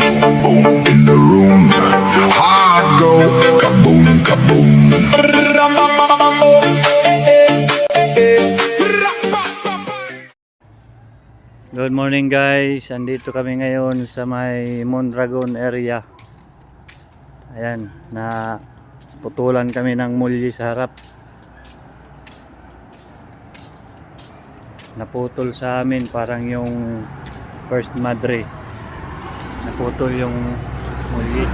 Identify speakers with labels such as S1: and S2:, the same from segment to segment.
S1: in the room. Heart go kaboom, kaboom.
S2: Good morning guys, andito kami ngayon sa may Mondragon area. Ayan, na putulan kami ng mulyi sa harap. Naputol sa amin parang yung first madre. Naputol yung mulyi.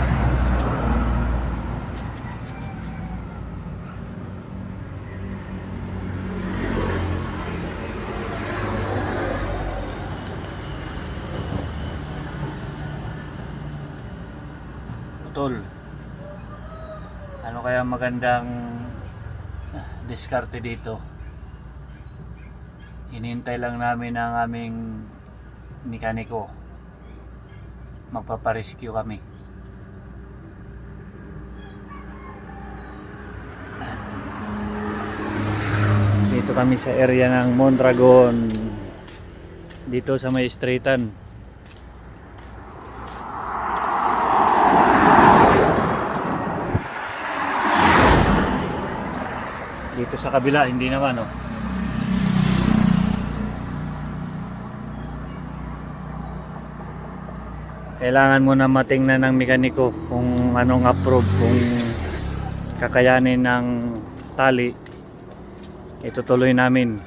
S2: Putol. Ano kaya magandang diskarte dito? Hinintay lang namin ang aming mekaniko. Magpaparescue kami. Dito kami sa area ng Mondragon. Dito sa may streetan. Dito sa kabila hindi naman oh. Kailangan mo na matingnan ng mekaniko kung anong approve, kung kakayanin ng tali. Itutuloy namin.